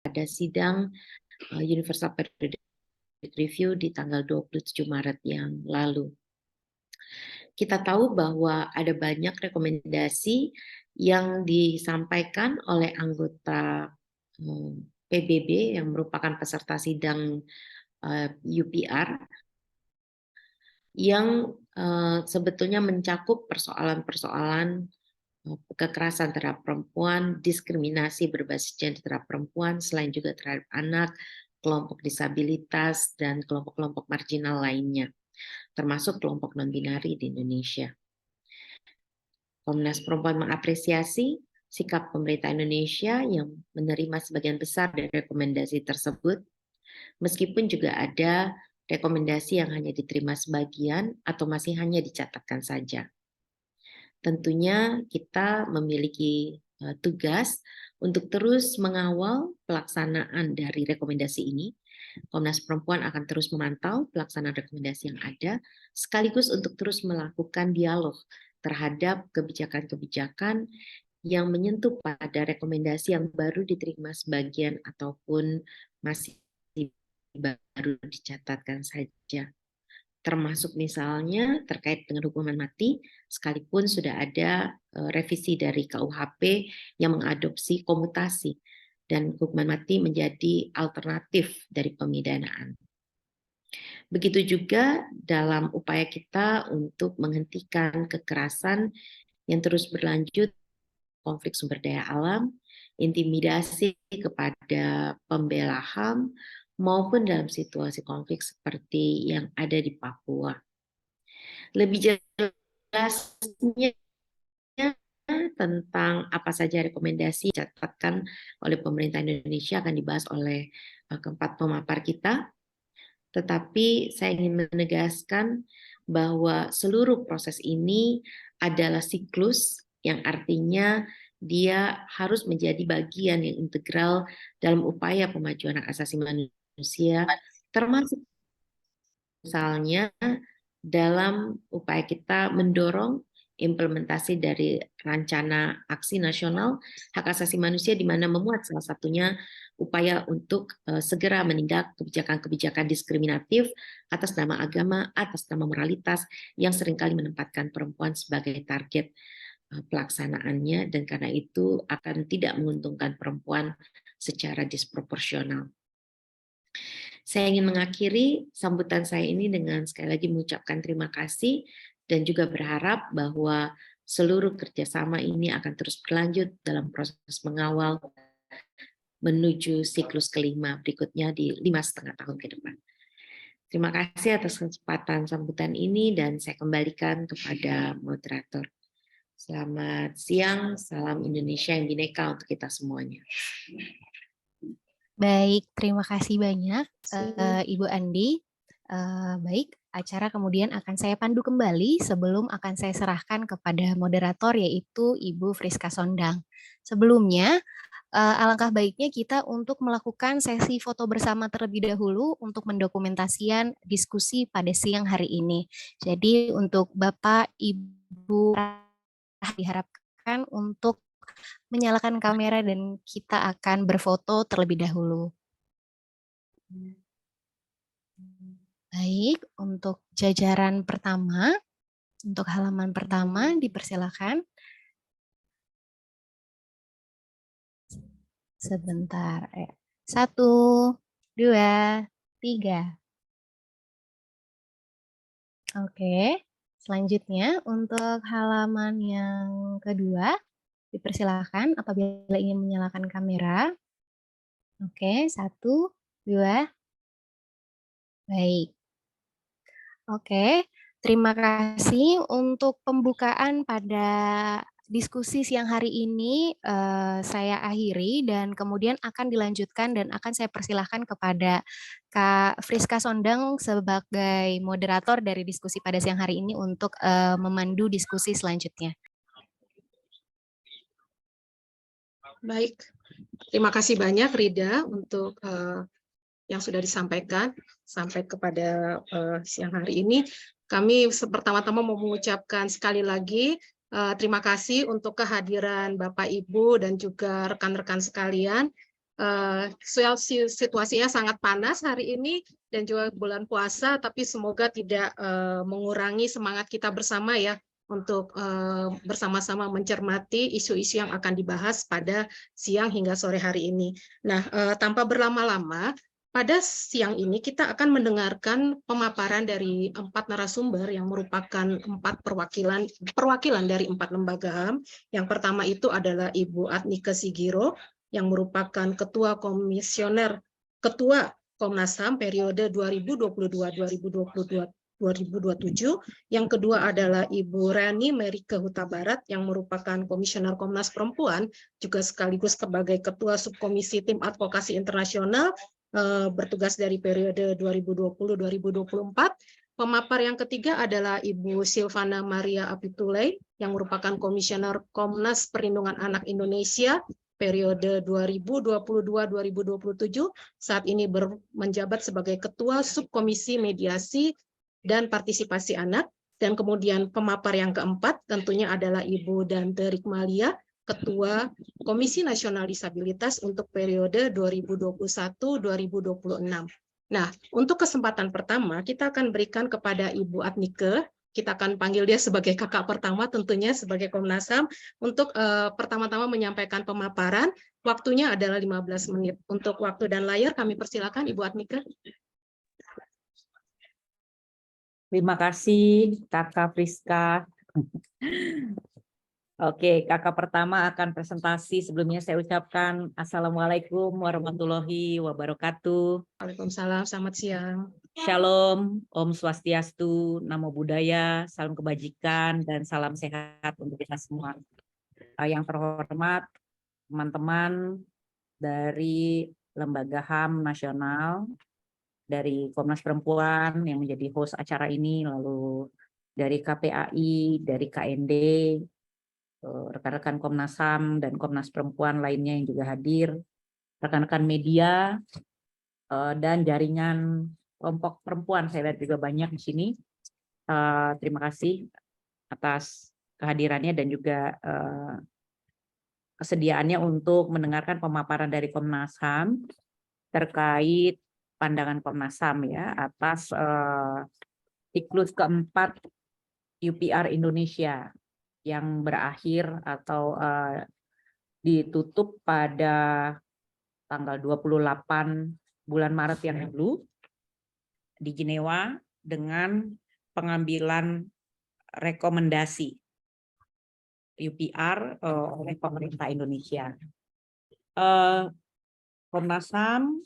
pada sidang Universal Periodic Review di tanggal 27 Maret yang lalu. Kita tahu bahwa ada banyak rekomendasi yang disampaikan oleh anggota PBB yang merupakan peserta sidang UPR yang sebetulnya mencakup persoalan-persoalan kekerasan terhadap perempuan, diskriminasi berbasis gender terhadap perempuan, selain juga terhadap anak, kelompok disabilitas, dan kelompok-kelompok marginal lainnya, termasuk kelompok non-binari di Indonesia. Komnas Perempuan mengapresiasi sikap pemerintah Indonesia yang menerima sebagian besar dari rekomendasi tersebut, meskipun juga ada rekomendasi yang hanya diterima sebagian atau masih hanya dicatatkan saja. Tentunya kita memiliki tugas untuk terus mengawal pelaksanaan dari rekomendasi ini. Komnas Perempuan akan terus memantau pelaksanaan rekomendasi yang ada, sekaligus untuk terus melakukan dialog terhadap kebijakan-kebijakan yang menyentuh pada rekomendasi yang baru diterima sebagian ataupun masih baru dicatatkan saja. Termasuk misalnya terkait dengan hukuman mati, sekalipun sudah ada revisi dari KUHP yang mengadopsi komutasi dan hukuman mati menjadi alternatif dari pemidanaan. Begitu juga dalam upaya kita untuk menghentikan kekerasan yang terus berlanjut, konflik sumber daya alam, intimidasi kepada pembela HAM, maupun dalam situasi konflik seperti yang ada di Papua. Lebih jelasnya tentang apa saja rekomendasi dicatatkan oleh pemerintah Indonesia akan dibahas oleh keempat pemapar kita. Tetapi saya ingin menegaskan bahwa seluruh proses ini adalah siklus yang artinya dia harus menjadi bagian yang integral dalam upaya pemajuan hak asasi manusia, termasuk misalnya dalam upaya kita mendorong implementasi dari rencana aksi nasional hak asasi manusia, di mana memuat salah satunya upaya untuk segera menindak kebijakan-kebijakan diskriminatif atas nama agama, atas nama moralitas yang seringkali menempatkan perempuan sebagai target pelaksanaannya, dan karena itu akan tidak menguntungkan perempuan secara disproporsional. Saya ingin mengakhiri sambutan saya ini dengan sekali lagi mengucapkan terima kasih dan juga berharap bahwa seluruh kerjasama ini akan terus berlanjut dalam proses mengawal menuju siklus kelima berikutnya di 5,5 tahun ke depan. Terima kasih atas kesempatan sambutan ini dan saya kembalikan kepada moderator. Selamat siang, salam Indonesia yang bineka untuk kita semuanya. Baik, terima kasih banyak Ibu Andi. Baik, acara kemudian akan saya pandu kembali sebelum akan saya serahkan kepada moderator yaitu Ibu Friska Sondang. Sebelumnya, alangkah baiknya kita untuk melakukan sesi foto bersama terlebih dahulu untuk mendokumentasikan diskusi pada siang hari ini. Jadi untuk Bapak, Ibu diharapkan untuk menyalakan kamera dan kita akan berfoto terlebih dahulu. Baik, untuk jajaran pertama, untuk halaman pertama dipersilakan. Sebentar, 1, 2, 3. Oke, selanjutnya untuk halaman yang kedua, dipersilakan apabila ingin menyalakan kamera. Oke, 1, 2. Baik. Oke, terima kasih untuk pembukaan pada diskusi siang hari ini saya akhiri dan kemudian akan dilanjutkan dan akan saya persilahkan kepada Kak Friska Sondang sebagai moderator dari diskusi pada siang hari ini untuk memandu diskusi selanjutnya. Baik, terima kasih banyak Rida untuk yang sudah disampaikan sampai kepada siang hari ini. Kami pertama-tama mau mengucapkan sekali lagi terima kasih untuk kehadiran Bapak Ibu dan juga rekan-rekan sekalian situasinya sangat panas hari ini dan juga bulan puasa, tapi semoga tidak mengurangi semangat kita bersama ya untuk bersama-sama mencermati isu-isu yang akan dibahas pada siang hingga sore hari ini. Nah, tanpa berlama-lama, pada siang ini kita akan mendengarkan pemaparan dari 4 narasumber yang merupakan 4 perwakilan dari 4 lembaga HAM. Yang pertama itu adalah Ibu Adnike Sigiro, yang merupakan Ketua Komnas HAM periode 2022-2027. Yang kedua adalah Ibu Rani Merike Huta Barat, yang merupakan Komisioner Komnas Perempuan, juga sekaligus sebagai Ketua Subkomisi Tim Advokasi Internasional, bertugas dari periode 2020-2024. Pemapar yang ketiga adalah Ibu Silvana Maria Apitulei, yang merupakan Komisioner Komnas Perlindungan Anak Indonesia periode 2022-2027, saat ini menjabat sebagai Ketua Subkomisi Mediasi dan Partisipasi Anak. Dan kemudian pemapar yang keempat tentunya adalah Ibu Dante Rikmalia, Ketua Komisi Nasional Disabilitas untuk periode 2021-2026. Nah, untuk kesempatan pertama kita akan berikan kepada Ibu Adnike. Kita akan panggil dia sebagai kakak pertama tentunya sebagai Komnas HAM untuk pertama-tama menyampaikan pemaparan. Waktunya adalah 15 menit. Untuk waktu dan layar kami persilakan Ibu Adnike. Terima kasih Kakak Friska. Oke, kakak pertama akan presentasi. Sebelumnya saya ucapkan Assalamualaikum warahmatullahi wabarakatuh. Waalaikumsalam, selamat siang. Shalom, Om Swastiastu, Namo Buddhaya, salam kebajikan, dan salam sehat untuk kita semua. Yang terhormat, teman-teman dari Lembaga HAM Nasional, dari Komnas Perempuan yang menjadi host acara ini, lalu dari KPAI, dari KND, rekan-rekan Komnas HAM dan Komnas Perempuan lainnya yang juga hadir, rekan-rekan media, dan jaringan kelompok perempuan, saya lihat juga banyak di sini. Terima kasih atas kehadirannya dan juga kesediaannya untuk mendengarkan pemaparan dari Komnas HAM terkait pandangan Komnas HAM ya atas siklus keempat UPR Indonesia yang berakhir atau ditutup pada tanggal 28 bulan Maret yang lalu di Jenewa dengan pengambilan rekomendasi UPR oleh pemerintah Indonesia. Komnas HAM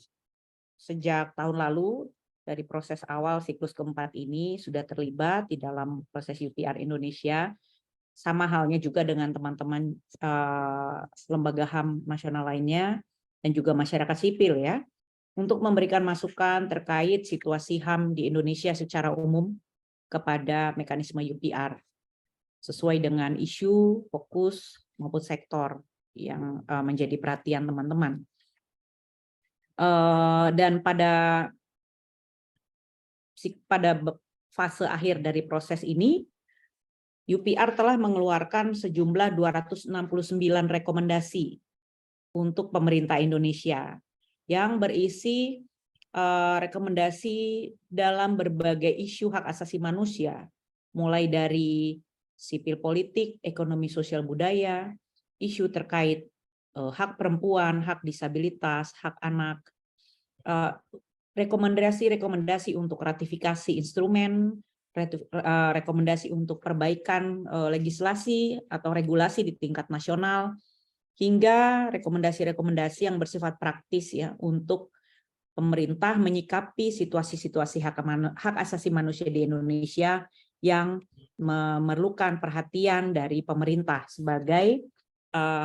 sejak tahun lalu dari proses awal siklus keempat ini sudah terlibat di dalam proses UPR Indonesia, sama halnya juga dengan teman-teman lembaga HAM nasional lainnya dan juga masyarakat sipil ya, untuk memberikan masukan terkait situasi HAM di Indonesia secara umum kepada mekanisme UPR sesuai dengan isu, fokus maupun sektor yang menjadi perhatian teman-teman. Dan pada fase akhir dari proses ini, UPR telah mengeluarkan sejumlah 269 rekomendasi untuk pemerintah Indonesia yang berisi rekomendasi dalam berbagai isu hak asasi manusia, mulai dari sipil politik, ekonomi sosial budaya, isu terkait hak perempuan, hak disabilitas, hak anak, rekomendasi-rekomendasi untuk ratifikasi instrumen, rekomendasi untuk perbaikan legislasi atau regulasi di tingkat nasional, hingga rekomendasi-rekomendasi yang bersifat praktis ya untuk pemerintah menyikapi situasi-situasi hak asasi manusia di Indonesia yang memerlukan perhatian dari pemerintah sebagai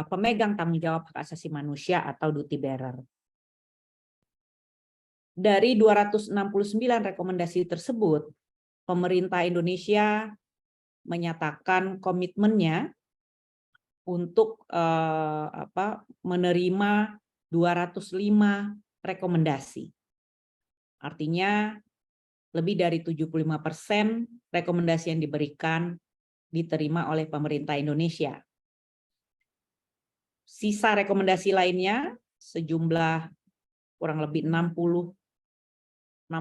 pemegang tanggung jawab hak asasi manusia atau duty bearer. Dari 269 rekomendasi tersebut, pemerintah Indonesia menyatakan komitmennya untuk menerima 205 rekomendasi. Artinya lebih dari 75% rekomendasi yang diberikan diterima oleh pemerintah Indonesia. Sisa rekomendasi lainnya sejumlah kurang lebih 64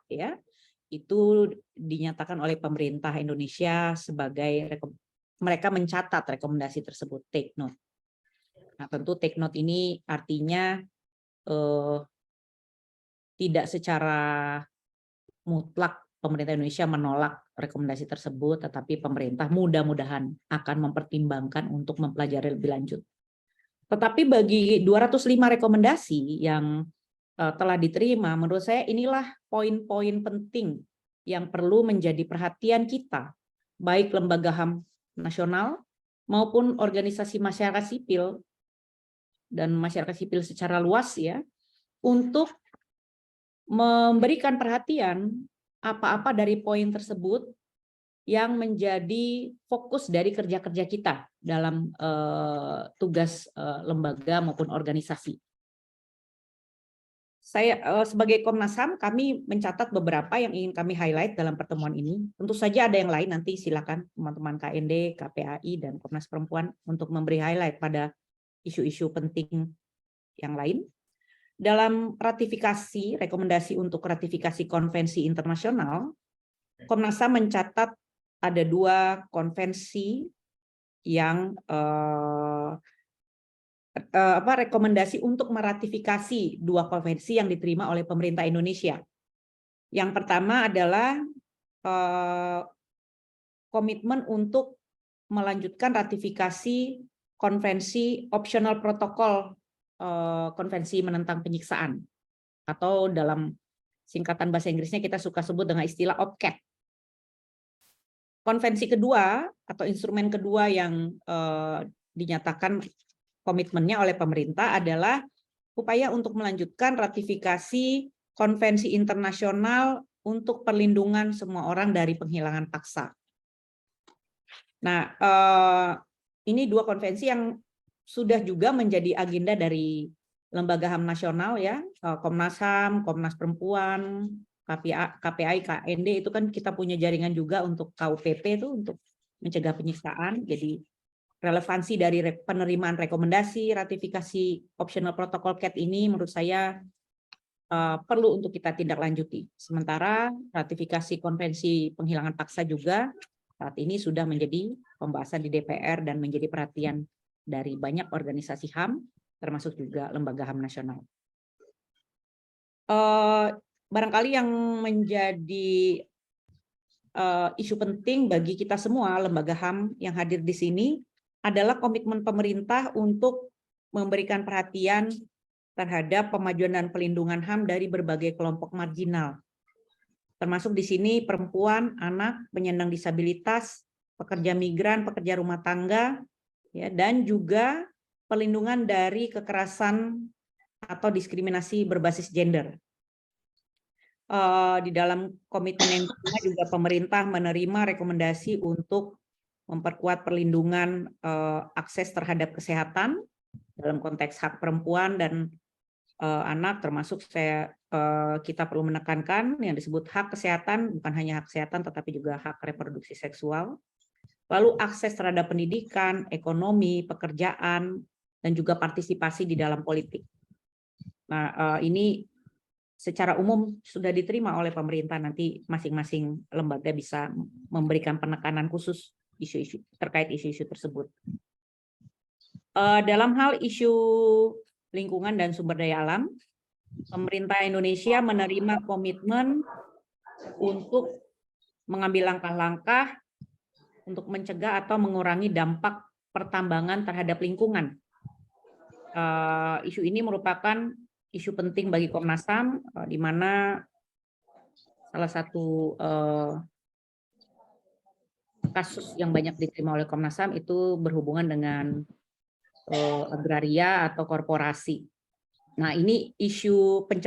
ya, itu dinyatakan oleh pemerintah Indonesia sebagai mereka mencatat rekomendasi tersebut, take note. Nah, tentu take note ini artinya tidak secara mutlak pemerintah Indonesia menolak rekomendasi tersebut, tetapi pemerintah mudah-mudahan akan mempertimbangkan untuk mempelajari lebih lanjut. Tetapi bagi 205 rekomendasi yang telah diterima, menurut saya inilah poin-poin penting yang perlu menjadi perhatian kita, baik lembaga HAM nasional maupun organisasi masyarakat sipil dan masyarakat sipil secara luas ya, untuk memberikan perhatian apa-apa dari poin tersebut yang menjadi fokus dari kerja-kerja kita dalam tugas lembaga maupun organisasi. Saya sebagai Komnas HAM, kami mencatat beberapa yang ingin kami highlight dalam pertemuan ini. Tentu saja ada yang lain, nanti silakan teman-teman KND, KPAI, dan Komnas Perempuan untuk memberi highlight pada isu-isu penting yang lain. Dalam ratifikasi, rekomendasi untuk ratifikasi konvensi internasional, Komnas HAM mencatat ada 2 konvensi yang rekomendasi untuk meratifikasi 2 konvensi yang diterima oleh pemerintah Indonesia. Yang pertama adalah komitmen untuk melanjutkan ratifikasi konvensi optional protokol konvensi menentang penyiksaan, atau dalam singkatan bahasa Inggrisnya kita suka sebut dengan istilah OPCAT. Konvensi kedua atau instrumen kedua yang dinyatakan komitmennya oleh pemerintah adalah upaya untuk melanjutkan ratifikasi konvensi internasional untuk perlindungan semua orang dari penghilangan paksa. Nah, ini 2 konvensi yang sudah juga menjadi agenda dari lembaga HAM nasional ya, Komnas HAM, Komnas Perempuan, KPAI, KND, itu kan kita punya jaringan juga untuk KUPP itu untuk mencegah penyiksaan. Jadi relevansi dari penerimaan rekomendasi ratifikasi optional protokol CAT ini menurut saya perlu untuk kita tindak lanjuti. Sementara ratifikasi konvensi penghilangan paksa juga saat ini sudah menjadi pembahasan di DPR dan menjadi perhatian dari banyak organisasi HAM, termasuk juga lembaga HAM nasional. Barangkali yang menjadi isu penting bagi kita semua, lembaga HAM yang hadir di sini, adalah komitmen pemerintah untuk memberikan perhatian terhadap pemajuan dan pelindungan HAM dari berbagai kelompok marginal. Termasuk di sini perempuan, anak, penyandang disabilitas, pekerja migran, pekerja rumah tangga, ya, dan juga pelindungan dari kekerasan atau diskriminasi berbasis gender. Di dalam komitmen yang juga pemerintah menerima rekomendasi untuk memperkuat perlindungan akses terhadap kesehatan dalam konteks hak perempuan dan anak, termasuk kita perlu menekankan yang disebut hak kesehatan, bukan hanya hak kesehatan tetapi juga hak reproduksi seksual. Lalu akses terhadap pendidikan, ekonomi, pekerjaan, dan juga partisipasi di dalam politik. Nah, ini secara umum sudah diterima oleh pemerintah, nanti masing-masing lembaga bisa memberikan penekanan khusus isu-isu terkait isu-isu tersebut. Dalam hal isu lingkungan dan sumber daya alam, pemerintah Indonesia menerima komitmen untuk mengambil langkah-langkah untuk mencegah atau mengurangi dampak pertambangan terhadap lingkungan. Isu ini merupakan isu penting bagi Komnas HAM, di mana salah satu kasus yang banyak diterima oleh Komnas HAM itu berhubungan dengan agraria atau korporasi. Nah, ini isu pencegahan